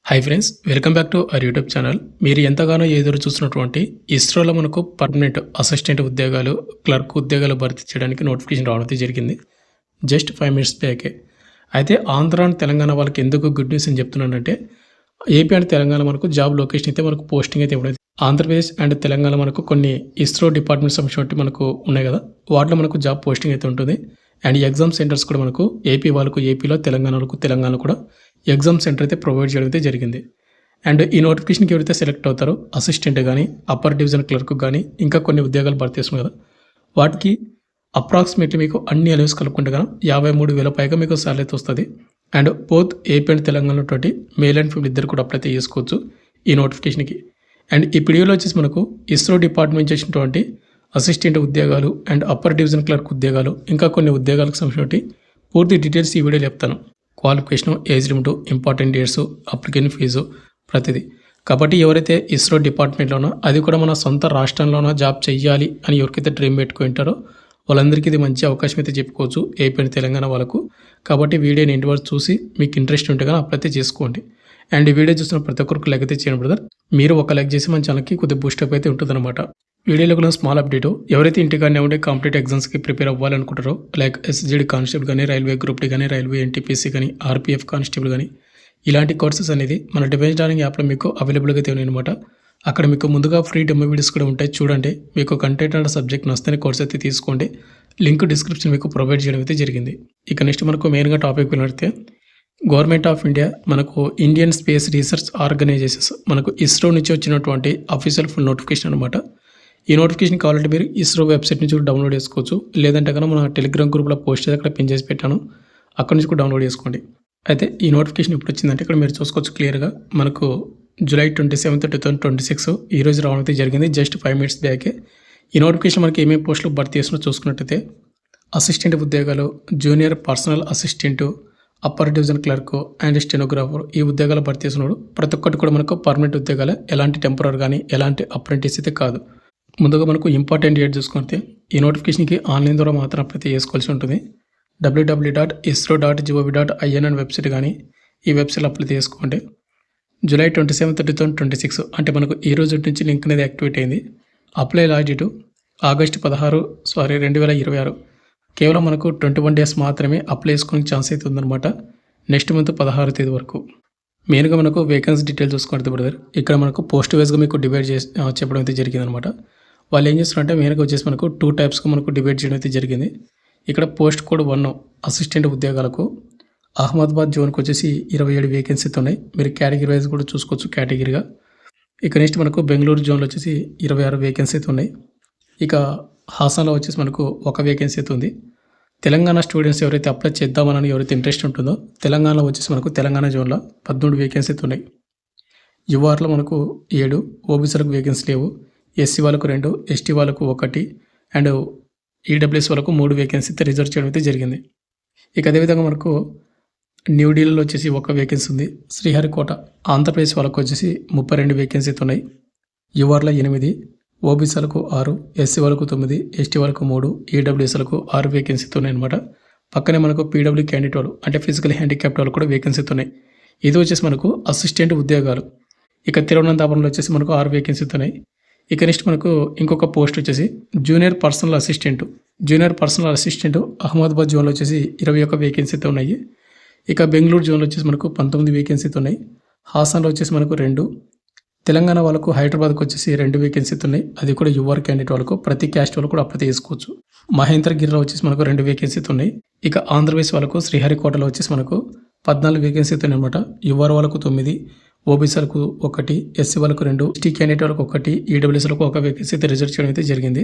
Hi friends, welcome back to our YouTube channel. మీరు ఎంతగానో ఎదురు చూస్తున్నటువంటి ఇస్రోలో మనకు పర్మనెంట్ అసిస్టెంట్ ఉద్యోగాలు, క్లర్క్ ఉద్యోగాలు భర్తీ చేయడానికి నోటిఫికేషన్ రావడం జరిగింది. జస్ట్ 5 మినిట్స్ బ్యాకే. అయితే ఆంధ్ర అండ్ తెలంగాణ వాళ్ళకి ఎందుకు గుడ్ న్యూస్ అని చెప్తున్నానంటే, ఏపీ అండ్ తెలంగాణ మనకు జాబ్ లొకేషన్ అయితే మనకు పోస్టింగ్ అయితే ఇవ్వడం. ఆంధ్రప్రదేశ్ అండ్ తెలంగాణ మనకు కొన్ని ఇస్రో డిపార్ట్మెంట్ సంబంధించి మనకు ఉన్నాయి కదా, వాటిలో మనకు జాబ్ పోస్టింగ్ అయితే ఉంటుంది. అండ్ ఎగ్జామ్ సెంటర్స్ కూడా మనకు ఏపీ వాళ్ళకు ఏపీలో, తెలంగాణ వాళ్ళకు తెలంగాణలో కూడా ఎగ్జామ్ సెంటర్ అయితే ప్రొవైడ్ చేయడం అయితే జరిగింది. అండ్ ఈ నోటిఫికేషన్కి ఎవరైతే సెలెక్ట్ అవుతారో అసిస్టెంట్ కానీ, అప్పర్ డివిజన్ క్లర్క్ కానీ, ఇంకా కొన్ని ఉద్యోగాలు భర్తీ చేస్తున్నాం కదా, వాటికి అప్రాక్సిమేట్లీ మీకు అన్ని అలవెన్స్ కలుపుకుంటే కానీ 53,000 పైగా మీకు సాలరీ అయితే వస్తుంది. అండ్ బోత్ ఏపీ అండ్ తెలంగాణలో మేల్ అండ్ ఫీమేల్ ఇద్దరు కూడా అప్లై అయితే చేసుకోవచ్చు ఈ నోటిఫికేషన్కి. అండ్ ఈ వీడియోలో వచ్చేసి మనకు ఇస్రో డిపార్ట్మెంట్ చేసినటువంటి అసిస్టెంట్ ఉద్యోగాలు అండ్ అప్పర్ డివిజన్ క్లర్క్ ఉద్యోగాలు, ఇంకా కొన్ని ఉద్యోగాలకు సంబంధించి పూర్తి డీటెయిల్స్ ఈ వీడియోలో చెప్తాను. Qualification, age limit, important dates, application fees, ప్రతిదీ. కాబట్టి ఎవరైతే ఇస్రో డిపార్ట్మెంట్లోనో, అది కూడా మన సొంత రాష్ట్రంలోనో జాబ్ చెయ్యాలి అని ఎవరికైతే డ్రీమ్ పెట్టుకుంటారో వాళ్ళందరికీ ఇది మంచి అవకాశం అయితే చెప్పుకోవచ్చు, ఏపీ అండ్ తెలంగాణ వాళ్ళకు. కాబట్టి వీడియోని ఇంటి వరకు చూసి మీకు ఇంట్రెస్ట్ ఉంటే కానీ అప్లై చేసుకోండి. అండ్ ఈ వీడియో చూస్తున్న ప్రతి ఒక్కరికి లైక్ అయితే చేయండి బ్రదర్. మీరు ఒక లైక్ చేసి మన ఛానల్కి కొద్దిగా బూస్టప్ అయితే ఉంటుందన్నమాట. వీడియోలో కూడా స్మాల్ అప్డేట్, ఎవరైతే ఇంటికానే ఉండే కాంపిటేటివ్ ఎగ్జామ్స్కి ప్రిపేర్ అవ్వాలనుకుంటారో, లైక్ ఎస్జిడి కానిస్టేబుల్ కానీ, రైల్వే గ్రూప్ డి కానీ, రైల్వే ఎన్టీపీసీ కానీ, ఆర్పీఎఫ్ కానిస్టేబుల్ కానీ, ఇలాంటి కోర్సెస్ అనేది మన డివైస్ లెర్నింగ్ యాప్లో మీకు అవైలబుల్గా అయితే ఉన్నాయన్నమాట. అక్కడ మీకు ముందుగా ఫ్రీ డెమో వీడియోస్ కూడా ఉంటాయి, చూడండి. మీకు కంటెంట్ అండ్ సబ్జెక్ట్ నస్తేనే కోర్స్ అయితే తీసుకోండి. లింక్ డిస్క్రిప్షన్ మీకు ప్రొవైడ్ చేయడం అయితే జరిగింది. ఇక నెక్స్ట్ మనకు మెయిన్గా టాపిక్ వెళ్ళితే, గవర్నమెంట్ ఆఫ్ ఇండియా మనకు ఇండియన్ స్పేస్ రీసెర్చ్ ఆర్గనైజేషన్స్ మనకు ఇస్రో నుంచి వచ్చినటువంటి అఫీషియల్ ఫుల్ నోటిఫికేషన్ అనమాట. ఈ నోటిఫికేషన్ కావాలంటే మీరు ఇస్రో వెబ్సైట్ నుంచి కూడా డౌన్లోడ్ చేసుకోవచ్చు, లేదంటే కనుక మన టెలిగ్రామ్ గ్రూప్లో పోస్ట్ చేసి అక్కడ పిన్ చేసి పెట్టాను, అక్కడ నుంచి కూడా డౌన్లోడ్ చేసుకోండి. అయితే ఈ నోటిఫికేషన్ ఇప్పుడు వచ్చిందంటే ఇక్కడ మీరు చూసుకోవచ్చు క్లియర్గా, మనకు జూలై 27, 2026 ఈ రోజు రావడం అయితే జరిగింది. జస్ట్ 5 మినిట్స్ బ్యాకే. ఈ నోటిఫికేషన్ మనకి ఏమేమి పోస్టులు భర్తీ చేస్తున్నా చూసుకున్నట్టయితే, అసిస్టెంట్ ఉద్యోగాలు, junior personal assistant, upper division clerk and stenographer, ఈ ఉద్యోగాలు భర్తీ చేస్తున్నాడు. ప్రతి ఒక్కటి కూడా మనకు పర్మనెంట్ ఉద్యోగాలే, ఎలాంటి టెంపరరీ కానీ ఎలాంటి అప్రెంటిస్ అయితే కాదు. ముందుగా మనకు ఇంపార్టెంట్ డేట్ చూసుకుంటే, ఈ నోటిఫికేషన్కి ఆన్లైన్ ద్వారా మాత్రం అప్లై చేసుకోవాల్సి ఉంటుంది. www.isro.gov.in అనే వెబ్సైట్ కానీ ఈ వెబ్సైట్లో అప్లై చేసుకోండి. జూలై 27, 2026 అంటే మనకు ఈ రోజు నుంచి లింక్ అనేది యాక్టివేట్ అయింది. Apply last date August 2026. కేవలం మనకు 21 డేస్ మాత్రమే అప్లై చేసుకునే ఛాన్స్ అయితే ఉందన్నమాట. నెక్స్ట్ మంత్ 16వ తేదీ వరకు. మెయిన్గా మనకు వేకెన్సీ డీటెయిల్స్ చూసుకుంటే బ్రదర్, ఇక్కడ మనకు పోస్ట్ వైజ్గా మీకు డివైడ్ చేసి చెప్పడం అయితే జరిగిందనమాట. వాళ్ళు ఏం చేస్తున్నారంటే, మెయిన్గా వచ్చేసి మనకు 2 టైప్స్గా మనకు డివైడ్ చేయడం అయితే జరిగింది. ఇక్కడ పోస్ట్ కోడ్ 1 అసిస్టెంట్ ఉద్యోగాలకు అహ్మదాబాద్ జోన్కి వచ్చేసి 27 వేకెన్సీతో ఉన్నాయి. మీరు కేటగిరీ వైజ్ కూడా చూసుకోవచ్చు కేటగిరీగా. ఇక నెక్స్ట్ మనకు బెంగళూరు జోన్లో వచ్చేసి 26 వేకెన్సీతో ఉన్నాయి. ఇక హాసన్లో వచ్చేసి మనకు 1 వేకెన్సీ అయితే ఉంది. తెలంగాణ స్టూడెంట్స్ ఎవరైతే అప్లై చేద్దామని ఎవరైతే ఇంట్రెస్ట్ ఉంటుందో, తెలంగాణలో వచ్చేసి మనకు తెలంగాణ జోన్లో 13 వేకెన్సీ అయితే ఉన్నాయి. యుఆర్లో మనకు 7, ఓబీసీలకు వేకెన్సీ లేవు, ఎస్సీ వాళ్ళకు 2, ఎస్టీ వాళ్ళకు 1 అండ్ ఈడబ్ల్యూఎస్ వాళ్ళకు 3 వేకెన్సీ అయితే రిజర్వ్ చేయడం అయితే జరిగింది. ఇక అదేవిధంగా మనకు న్యూఢిల్లీలో వచ్చేసి 1 వేకెన్సీ ఉంది. శ్రీహరికోట ఆంధ్రప్రదేశ్ వాళ్ళకు వచ్చేసి 32 వేకెన్సీ అయితే ఉన్నాయి. యుఆర్లో 8, ఓబీసీలకు 6, ఎస్సీ వాళ్ళకు 9, ఎస్టీ వాళ్ళకు 3, ఈడబ్ల్యూఎస్లకు 6 వేకెన్సీతో ఉన్నాయి అనమాట. పక్కనే మనకు పీడబ్ల్యూ క్యాండిడేట్ వాళ్ళు అంటే ఫిజికల్ హ్యాండిక్యాప్డ్ వాళ్ళు కూడా వేకెన్సీతో ఉన్నాయి. ఇది వచ్చేసి మనకు అసిస్టెంట్ ఉద్యోగాలు. ఇక తిరువనంతపురంలో వచ్చేసి మనకు 6 వేకెన్సీతో ఉన్నాయి. ఇక నెక్స్ట్ మనకు ఇంకొక పోస్ట్ వచ్చేసి జూనియర్ పర్సనల్ అసిస్టెంట్ అహ్మదాబాద్ జోన్లో వచ్చేసి 21 వేకెన్సీతో ఉన్నాయి. ఇక బెంగళూరు జోన్లో వచ్చేసి మనకు 19 వేకెన్సీతో ఉన్నాయి. హాసన్లో వచ్చేసి మనకు 2, తెలంగాణ వాళ్ళకు హైదరాబాద్కి వచ్చేసి 2 వేకెన్సీతో ఉన్నాయి. అది కూడా యువర్ క్యాండిడేట్ వాళ్ళకు, ప్రతి క్యాస్ట్ వాళ్ళు కూడా అప్లై చేసుకోవచ్చు. మహేంద్రగిరిలో వచ్చేసి మనకు 2 వేకెన్సీతో ఉన్నాయి. ఇక ఆంధ్రప్రదేశ్ వాళ్ళకు శ్రీహరికోటలో వచ్చేసి మనకు 14 వేకెన్సీతో అనమాట. యువర్ వాళ్ళకు 9, ఓబీసీలకు 1, ఎస్సీ వాళ్ళకు 2, ఎస్టీ క్యాండిడేట్ వాళ్ళకు 1, ఈడబ్ల్యూఎస్లకు 1 వేకెన్సీ అయితే రిజర్వ్ చేయడం అయితే జరిగింది.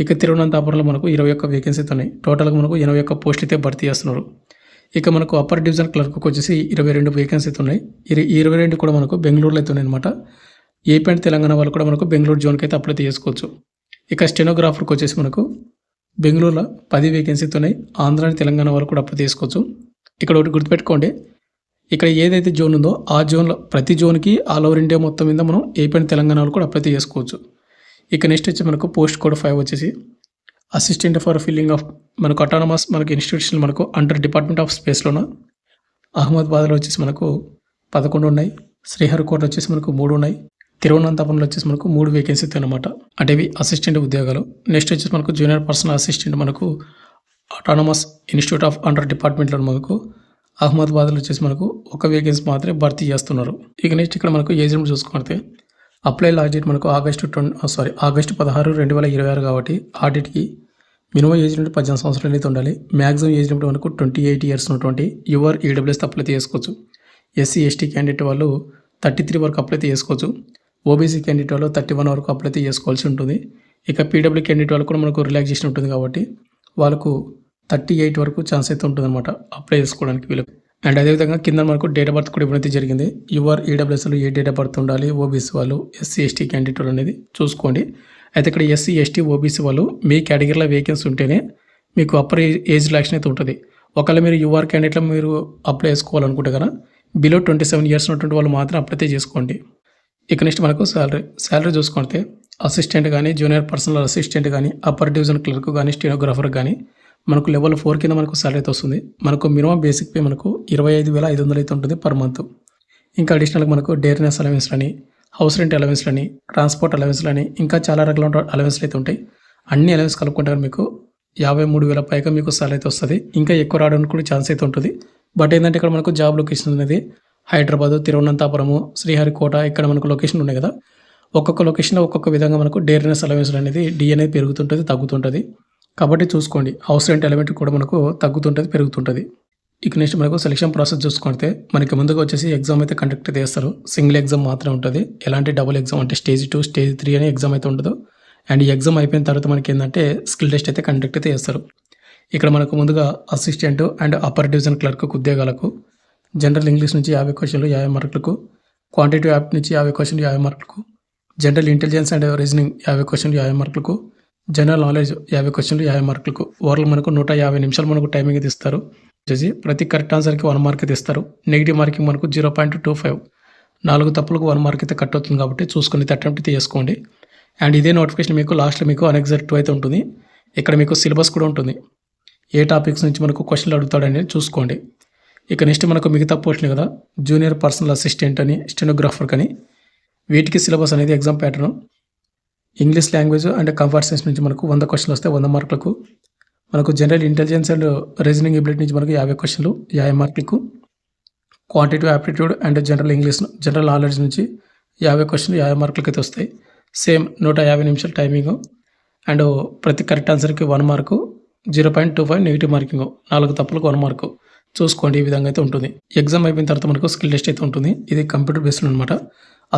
ఇక తిరువనంతపురంలో మనకు 21 వేకెన్సీతో ఉన్నాయి. టోటల్గా మనకు 81 పోస్టులు అయితే భర్తీ చేస్తున్నారు. ఇక మనకు అప్పర్ డివిజన్ క్లర్క్కి వచ్చేసి 22 వేకెన్సీతో ఉన్నాయి. ఈ 22 కూడా మనకు బెంగళూరులో అయితే ఉన్నాయి అనమాట. ఏపీ అండ్ తెలంగాణ వాళ్ళు కూడా మనకు బెంగళూరు జోన్కి అయితే అప్లై చేసుకోవచ్చు. ఇక స్టెనోగ్రాఫర్కి వచ్చేసి మనకు బెంగళూరులో 10 వేకెన్సీతో ఉన్నాయి. ఆంధ్ర అండ్ తెలంగాణ వాళ్ళు కూడా అప్లై చేసుకోవచ్చు. ఇక్కడ ఒకటి గుర్తుపెట్టుకోండి, ఇక్కడ ఏదైతే జోన్ ఉందో ఆ జోన్లో ప్రతి జోన్కి ఆల్ ఓవర్ ఇండియా మొత్తం మీద మనం ఏపీ అండ్ తెలంగాణ వాళ్ళు కూడా అప్లై చేసుకోవచ్చు. ఇక నెక్స్ట్ వచ్చి మనకు పోస్ట్ కోడ్ 5 వచ్చేసి అసిస్టెంట్ ఫర్ ఫిల్లింగ్ ఆఫ్ మనకు అటానమస్ మనకు ఇన్స్టిట్యూషన్ మనకు అండర్ డిపార్ట్మెంట్ ఆఫ్ స్పేస్లోన అహ్మదాబాద్లో వచ్చేసి మనకు 11 ఉన్నాయి. శ్రీహరికోట వచ్చేసి మనకు 3 ఉన్నాయి. తిరువనంతపురంలో వచ్చేసి మనకు 3 వేకెన్సీస్ అనమాట. అంటే ఇవి అసిస్టెంట్ ఉద్యోగాలు. నెక్స్ట్ వచ్చేసి మనకు జూనియర్ పర్సనల్ అసిస్టెంట్ మనకు ఆటోనమస్ ఇన్స్టిట్యూట్ ఆఫ్ అండర్ డిపార్ట్మెంట్లో మనకు అహ్మదాబాద్లో వచ్చేసి మనకు ఒక వేకెన్సీ మాత్రమే భర్తీ చేస్తున్నారు. ఇక నెక్స్ట్ ఇక్కడ మనకు ఏజ్ లిమిట్ చూసుకుంటే అప్లై లాస్ట్ డేట్ మనకు ఆగస్టు 16, 2026 కాబట్టి ఆడిట్కి మినిమం ఏజ్ లిమిట్ 18 సంవత్సరాలు అయితే ఉండాలి. మ్యాక్సిమం ఏజ్ లిమిట్ మనకు 28 ఇయర్స్ ఉన్నటువంటి యువర్ ఈడబ్ల్యూఎస్ అప్లై చేసుకోవచ్చు. ఎస్సీ ఎస్టీ క్యాండిడేట్ వాళ్ళు 33 వరకు అప్లై చేసుకోవచ్చు. ఓబీసీ క్యాండిడేట్ వాళ్ళు 31 వరకు అప్లై చేసుకోవాల్సి ఉంటుంది. ఇక పీడబ్ల్యూ క్యాండిడేట్ వాళ్ళు కూడా మనకు రిలాక్సేషన్ ఉంటుంది కాబట్టి వాళ్ళకు 38 వరకు ఛాన్స్ అయితే ఉంటుంది అనమాట అప్లై చేసుకోవడానికి వీళ్ళు. అండ్ అదేవిధంగా కింద మనకు డేట్ ఆఫ్ బర్త్ కూడా ఇవ్వడం అయితే జరిగింది. యువర్ ఈడబ్ల్యూఎస్లో ఏ డేట్ ఆఫ్ బర్త్ ఉండాలి, ఓబీసీ వాళ్ళు ఎస్సీ ఎస్టీ క్యాండిడేట్ వాళ్ళు అనేది చూసుకోండి. అయితే ఇక్కడ ఎస్సీ ఎస్టీ ఓబీసీ వాళ్ళు మీ కేటగిరీలో వేకెన్సీ ఉంటేనే మీకు అప్పర్ ఏజ్ రిలాక్షన్ అయితే ఉంటుంది. ఒకవేళ మీరు యువర్ క్యాండిడేట్లో మీరు అప్లై చేసుకోవాలనుకుంటే కదా బిలో 27 ఇయర్స్ ఉన్నటువంటి వాళ్ళు మాత్రం అప్లై చేసుకోండి. ఇక నెక్స్ట్ మనకు శాలరీ చూసుకుంటే అసిస్టెంట్ కానీ జూనియర్ పర్సనల్ అసిస్టెంట్ కానీ అప్పర్ డివిజన్ క్లర్క్ కానీ స్టెనోగ్రాఫర్ కానీ మనకు లెవెల్ 4 కింద మనకు శాలరీ అయితే వస్తుంది. మనకు మినిమం బేసిక్ పే మనకు 25,500 అయితే ఉంటుంది పర్ మంత్. ఇంకా అడిషనల్గా మనకు డేర్నెస్ అలవెన్స్లని, హౌస్ రెంట్ అలవెన్స్లని, ట్రాన్స్పోర్ట్ అలవెన్స్లని ఇంకా చాలా రకాల అలవెన్స్లు అయితే ఉంటాయి. అన్ని అలవెన్స్ కలుపుకుంటే మీకు 53,000 పైగా మీకు శాలరీ అయితే వస్తుంది. ఇంకా ఎక్కువ రావడానికి కూడా ఛాన్స్ అయితే ఉంటుంది. బట్ ఏంటంటే ఇక్కడ మనకు జాబ్ లొకేషన్ అనేది హైదరాబాదు, తిరువనంతపురము, శ్రీహరికోట ఇక్కడ మనకు లొకేషన్ ఉన్నాయి కదా. ఒక్కొక్క లొకేషన్లో ఒక్కొక్క విధంగా మనకు డేర్నెస్ అలవెన్స్ అనేది డి అనేది పెరుగుతుంటుంది, తగ్గుతుంటుంది. కాబట్టి చూసుకోండి. హౌస్ రెంట్ ఎలిమెంట్ కూడా మనకు తగ్గుతుంటుంది, పెరుగుతుంటుంది. ఇక నెక్స్ట్ మనకు సెలక్షన్ ప్రాసెస్ చూసుకుంటే మనకి ముందుగా వచ్చేసి ఎగ్జామ్ అయితే కండక్ట్ చేస్తారు. సింగిల్ ఎగ్జామ్ మాత్రమే ఉంటుంది. ఎలాంటి డబుల్ ఎగ్జామ్ అంటే స్టేజ్ 2, స్టేజ్ 3 అనే ఎగ్జామ్ అయితే ఉండదు. అండ్ ఈ ఎగ్జామ్ అయిపోయిన తర్వాత మనకి ఏంటంటే స్కిల్ టెస్ట్ అయితే కండక్ట్ అయితే చేస్తారు. ఇక్కడ మనకు ముందుగా assistant and upper division clerk ఉద్యోగాలకు జనరల్ ఇంగ్లీష్ నుంచి 50 క్వశ్చన్లు 50 మార్కులకు, క్వాంటిటివ్ యాప్ట్ నుంచి 50 క్వశ్చన్లు 50 మార్కులకు, జనరల్ ఇంటెలిజెన్స్ అండ్ రీజనింగ్ 50 క్వశ్చన్లు 50 మార్కులకు, జనరల్ నాలెడ్జ్ 50 క్వశ్చన్లు 50 మార్కులకు. ఓవరాల్ మనకు 150 నిమిషాలు మనకు టైమింగ్ అయితే ఇస్తారు. వచ్చేసి ప్రతి కరెక్ట్ ఆన్సర్కి 1 మార్క్ అయితే ఇస్తారు. నెగిటివ్ మార్కింగ్ మనకు 0.25, 4 తప్పులకు 1 మార్క్ అయితే కట్ అవుతుంది కాబట్టి చూసుకుని అటెంప్ట్ అయితే చేసుకోండి. అండ్ ఇదే నోటిఫికేషన్ మీకు లాస్ట్లో మీకు అన్ఎగ్జాక్ట్ అయితే ఉంటుంది. ఇక్కడ మీకు సిలబస్ కూడా ఉంటుంది. ఏ టాపిక్స్ నుంచి మనకు క్వశ్చన్లు అడుగుతాడనేది చూసుకోండి. ఇక నెక్స్ట్ మనకు మిగతా పోస్టులు కదా జూనియర్ పర్సనల్ అసిస్టెంట్ అని, స్టెనోగ్రాఫర్ కానీ వీటికి సిలబస్ అనేది exam pattern English language and comfort science నుంచి మనకు 100 క్వశ్చన్లు వస్తాయి 100 మార్కులకు. మనకు general intelligence and reasoning ability నుంచి మనకు 50 క్వశ్చన్లు 50 మార్కులకు, quantitative aptitude and general English general knowledge నుంచి 50 క్వశ్చన్లు 50 మార్కులకి అయితే వస్తాయి. సేమ్ 150 నిమిషాలు టైమింగ్ అండ్ ప్రతి కరెక్ట్ ఆన్సర్కి 1 మార్కు, 0.25 నెగిటివ్ మార్కింగ్, 4 తప్పులకు 1 మార్కు. చూసుకోండి ఈ విధంగా అయితే ఉంటుంది. ఎగ్జామ్ అయిపోయిన తర్వాత మనకు స్కిల్ టెస్ట్ అయితే ఉంటుంది. ఇది కంప్యూటర్ బేస్డ్ అనమాట.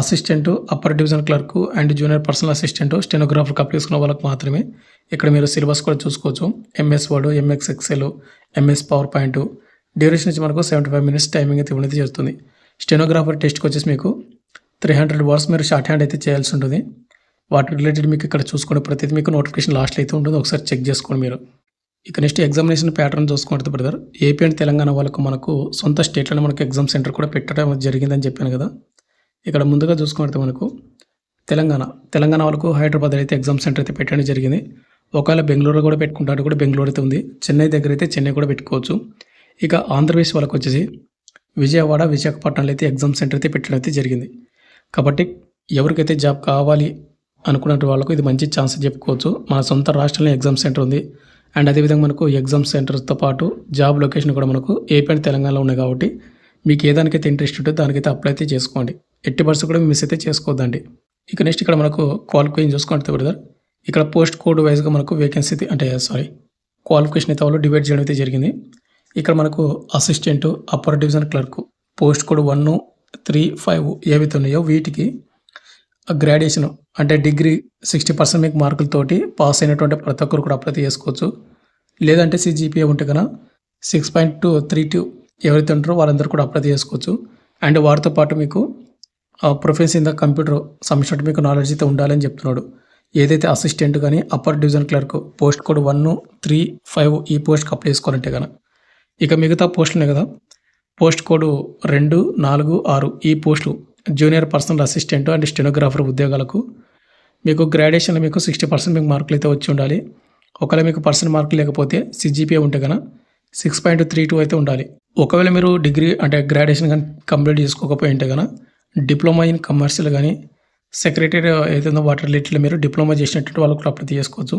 Assistant, upper division clerk and junior personal assistant, stenographer apply చేసుకున్న వాళ్ళకి మాత్రమే. ఇక్కడ మీరు సిలబస్ కూడా చూసుకోవచ్చు. MS word, MS Excel, MS power point. Duration నుంచి మనకు 75 మినిట్స్ టైమింగ్ అయితే ఇవ్వడం చేస్తుంది. స్టెనోగ్రాఫర్ టెస్ట్కి వచ్చేసి మీకు 300 వర్డ్స్ మీరు షార్ట్ హ్యాండ్ అయితే చేయాల్సి ఉంటుంది. వాటి రిలేటెడ్ మీకు ఇక్కడ చూసుకోండి. ప్రతిదీ మీకు నోటిఫికేషన్ లాస్ట్లో అయితే ఉంటుంది. ఒకసారి చెక్ చేసుకోండి మీరు. ఇక నెక్స్ట్ ఎగ్జామినేషన్ ప్యాటర్న్ చూసుకుంటే బ్రదర్, ఏపీ అండ్ తెలంగాణ వాళ్ళకు మనకు సొంత స్టేట్లోనే మనకు ఎగ్జామ్ సెంటర్ కూడా పెట్టడం జరిగిందని చెప్పాను కదా. ఇక్కడ ముందుగా చూసుకుంటే మనకు తెలంగాణ వాళ్ళకు హైదరాబాద్ అయితే ఎగ్జామ్ సెంటర్ అయితే పెట్టడం జరిగింది. ఒకవేళ బెంగళూరులో కూడా పెట్టుకుంటాడు కూడా బెంగళూరు అయితే ఉంది. చెన్నై దగ్గర అయితే చెన్నై కూడా పెట్టుకోవచ్చు. ఇక ఆంధ్రప్రదేశ్ వాళ్ళకు వచ్చేసి విజయవాడ, విశాఖపట్నంలో అయితే ఎగ్జామ్ సెంటర్ అయితే పెట్టడం అయితే జరిగింది. కాబట్టి ఎవరికైతే జాబ్ కావాలి అనుకున్న వాళ్ళకు ఇది మంచి ఛాన్స్ చెప్పుకోవచ్చు. మన సొంత రాష్ట్రంలో ఎగ్జామ్ సెంటర్ ఉంది. అండ్ అదేవిధంగా మనకు ఎగ్జామ్ సెంటర్స్తో పాటు జాబ్ లొకేషన్ కూడా మనకు ఏపీ అండ్ తెలంగాణలో ఉన్నాయి. కాబట్టి మీకు ఏ దానికైతే ఇంట్రెస్ట్ ఉంటే దానికైతే అప్లై అయితే చేసుకోండి. 80% కూడా మిస్ అయితే చేసుకోవద్దండి. ఇక నెక్స్ట్ ఇక్కడ మనకు క్వాలిఫికేషన్ చూసుకుంటే బ్రదర్, ఇక్కడ పోస్ట్ కోడ్ వైజ్గా మనకు వేకెన్సీ క్వాలిఫికేషన్ అయితే వాళ్ళు డివైడ్ చేయడం అయితే జరిగింది. ఇక్కడ మనకు assistant, upper division clerk post code 1, 3, 5 ఏవైతే ఉన్నాయో వీటికి గ్రాడ్యుయేషన్ అంటే డిగ్రీ 60% మీకు మార్కులతోటి పాస్ అయినటువంటి ప్రతి ఒక్కరు కూడా అప్లై చేసుకోవచ్చు. లేదంటే సిజిపిఏ ఉంటే కన్నా 6.232 ఎవరైతే ఉంటారో వాళ్ళందరూ కూడా అప్లై చేసుకోవచ్చు. అండ్ వాటితో పాటు మీకు ప్రొఫెషన్ ఇన్ ద కంప్యూటర్ సంబంధించినట్టు మీకు నాలెడ్జ్ అయితే ఉండాలని చెప్తున్నాడు. ఏదైతే అసిస్టెంట్ కానీ upper division clerk post code 1, 3, 5 ఈ పోస్ట్కి అప్లై చేసుకోవాలంటే కన్నా. ఇక మిగతా పోస్టులునే కదా పోస్ట్ కోడ్ 2, 4, 6 ఈ పోస్టులు junior personal assistant and stenographer ఉద్యోగాలకు మీకు గ్రాడ్యుయేషన్లో మీకు 60% మీకు మార్కులు అయితే వచ్చి ఉండాలి. ఒకవేళ మీకు పర్సెంట్ మార్కులు లేకపోతే సిజిపిఏ ఉంటే కన్నా 6.32 అయితే ఉండాలి. ఒకవేళ మీరు డిగ్రీ అంటే గ్రాడ్యుయేషన్ కానీ కంప్లీట్ చేసుకోకపోయి ఉంటే కన్నా డిప్లొమా ఇన్ కమర్షియల్ కానీ సెక్రటరీ ఏదైనా వాటర్ రిలేటెడ్ మీరు డిప్లొమా చేసినట్టు వాళ్ళు కూడా అప్లై చేసుకోవచ్చు.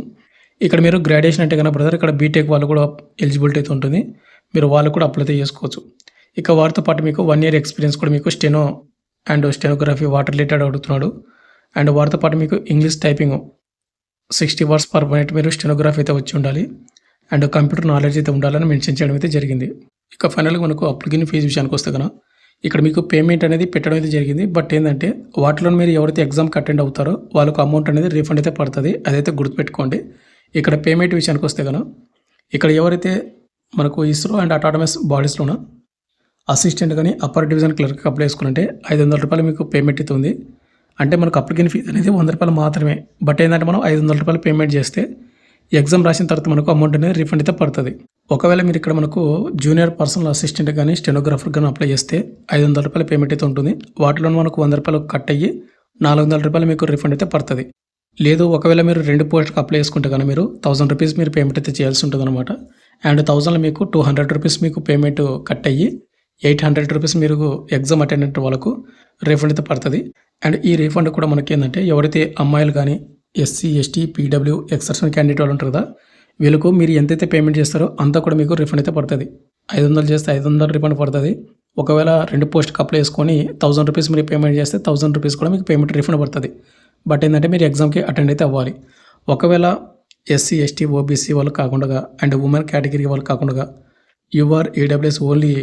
ఇక్కడ మీరు గ్రాడ్యుయేషన్ అంటే కనుక బ్రదర్ ఇక్కడ బీటెక్ వాళ్ళు కూడా ఎలిజిబిలిటీ అయితే ఉంటుంది. మీరు వాళ్ళు కూడా అప్లై చేసుకోవచ్చు. ఇక వారితో పాటు మీకు 1 ఇయర్ ఎక్స్పీరియన్స్ కూడా మీకు steno and stenography water related అడుగుతున్నాడు. అండ్ వారితో పాటు మీకు English typing 60 words per minute మీరు స్టెనోగ్రఫీ అయితే వచ్చి ఉండాలి. అండ్ కంప్యూటర్ నాలెడ్జ్ అయితే ఉండాలని మెన్షన్ చేయడం అయితే జరిగింది. ఇక ఫైనల్గా మనకు అప్లికేషన్ ఫీజు విషయానికి వస్తే కనుక ఇక్కడ మీకు పేమెంట్ అనేది పెట్టడం అయితే జరిగింది. బట్ ఏంటంటే వాటిలో మీరు ఎవరైతే ఎగ్జామ్కి అటెండ్ అవుతారో వాళ్ళకు అమౌంట్ అనేది రీఫండ్ అయితే పడుతుంది. అదైతే గుర్తుపెట్టుకోండి. ఇక్కడ పేమెంట్ విషయానికి వస్తే కనుక ఇక్కడ ఎవరైతే మనకు ఇస్రో అండ్ అటానమస్ బాడీస్లోన అసిస్టెంట్ కానీ అప్పర్ డివిజన్ క్లర్క్ అప్లై చేసుకుంటే 500 రూపాయలు మీకు పేమెంట్ అయితే ఉంది. అంటే మనకు అప్లికేషన్ ఫీజు అనేది 100 రూపాయలు మాత్రమే. బట్ ఏంటంటే మనం 500 రూపాయలు పేమెంట్ చేస్తే ఎగ్జామ్ రాసిన తర్వాత మనకు అమౌంట్ అనేది రీఫండ్ అయితే పడుతుంది. ఒకవేళ మీరు ఇక్కడ మనకు జూనియర్ పర్సనల్ అసిస్టెంట్ కానీ స్టెనోగ్రాఫర్ కానీ అప్లై చేస్తే 500 రూపాయల పేమెంట్ అయితే ఉంటుంది. వాటిలో మనకు 100 రూపాయలు కట్ అయ్యి 400 రూపాయలు మీకు రీఫండ్ అయితే పడుతుంది. లేదు ఒకవేళ మీరు 2 పోస్ట్కి అప్లై చేసుకుంటే కానీ మీరు 1000 రూపీస్ మీరు పేమెంట్ అయితే చేయాల్సి ఉంటుంది అనమాట. అండ్ 1000 మీకు 200 రూపీస్ మీకు పేమెంట్ కట్ అయ్యి 800 రూపీస్ మీరు ఎగ్జామ్ అటెండెంట్ వాళ్ళకు రీఫండ్ అయితే పడుతుంది. అండ్ ఈ రీఫండ్ కూడా మనకి ఏంటంటే ఎవరైతే అమ్మాయిలు కానీ ఎస్సీ ఎస్టీ పీడబ్ల్యూ ఎక్సర్సన్ క్యాండిడేట్ వాళ్ళు ఉంటారు కదా వీళ్ళకు మీరు ఎంతైతే పేమెంట్ చేస్తారో అంతా కూడా మీకు రీఫండ్ అయితే పడుతుంది. 500 చేస్తే 500 రీఫండ్ పడుతుంది. ఒకవేళ 2 పోస్ట్కి అప్లై చేసుకొని 1000 రూపీస్ మీరు పేమెంట్ చేస్తే 1000 రూపీస్ కూడా మీకు పేమెంట్ రీఫండ్ పడుతుంది. బట్ ఏంటంటే మీరు ఎగ్జామ్కి అటెండ్ అయితే అవ్వాలి. ఒకవేళ ఎస్సీ ఎస్టీ ఓబీసీ వాళ్ళు కాకుండా అండ్ ఉమెన్ కేటగిరీ వాళ్ళు కాకుండా యూఆర్ ఈడబ్ల్యూఎస్ ఓన్లీ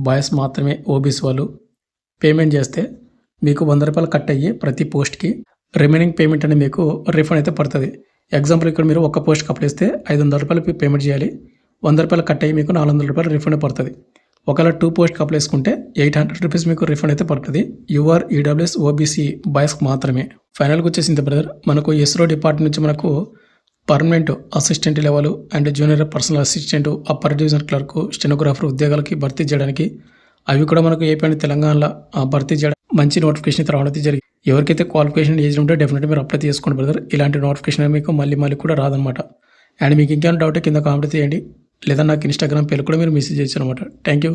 బాయ్స్ మాత్రమే ఓబీసీ వాళ్ళు పేమెంట్ చేస్తే మీకు 100 రూపాయలు కట్ అయ్యి ప్రతి పోస్ట్కి రిమైనింగ్ పేమెంట్ అనేది మీకు రీఫండ్ అయితే పడుతుంది. ఎగ్జాంపుల్ ఇక్కడ మీరు ఒక పోస్ట్కి అప్లై చేస్తే 500 రూపాయలు పేమెంట్ చేయాలి. 100 రూపాయలు కట్ అయ్యి మీకు 400 రూపాయలు రీఫండ్ పడుతుంది. ఒకవేళ 2 పోస్ట్కి అప్లై చేసుకుంటే 800 రూపీస్ మీకు రీఫండ్ అయితే పడుతుంది. యూఆర్ ఈడబ్ల్యూఎస్ ఓబీసీ బాయ్స్కి మాత్రమే. ఫైనల్గా వచ్చేసింది బ్రదర్ మనకు ఇస్రో డిపార్ట్మెంట్ నుంచి మనకు permanent assistant level and junior personal assistant upper division clerk stenographer ఉద్యోగాలకి భర్తీ చేయడానికి అవి కూడా మనకు ఏపీ అండ్ తెలంగాణలో భర్తీ చేయడం మంచి నోటిఫికేషన్ అయితే రావడం జరిగింది. ఎవరికైతే క్వాలిఫికేషన్ ఏజ్ ఉంటే డెఫినెట్గా మీరు అప్లై చేసుకోండి బ్రదర్. ఇలాంటి నోటిఫికేషన్ మీకు మళ్ళీ కూడా రాదనమాట. అండ్ మీకు ఇంకేమైనా డౌట్ కింద కామెంట్ చేయండి లేదా నాకు ఇన్స్టాగ్రామ్ పేరు కూడా మీరు మెసేజ్ చేయొచ్చు అనమాట. Thank you.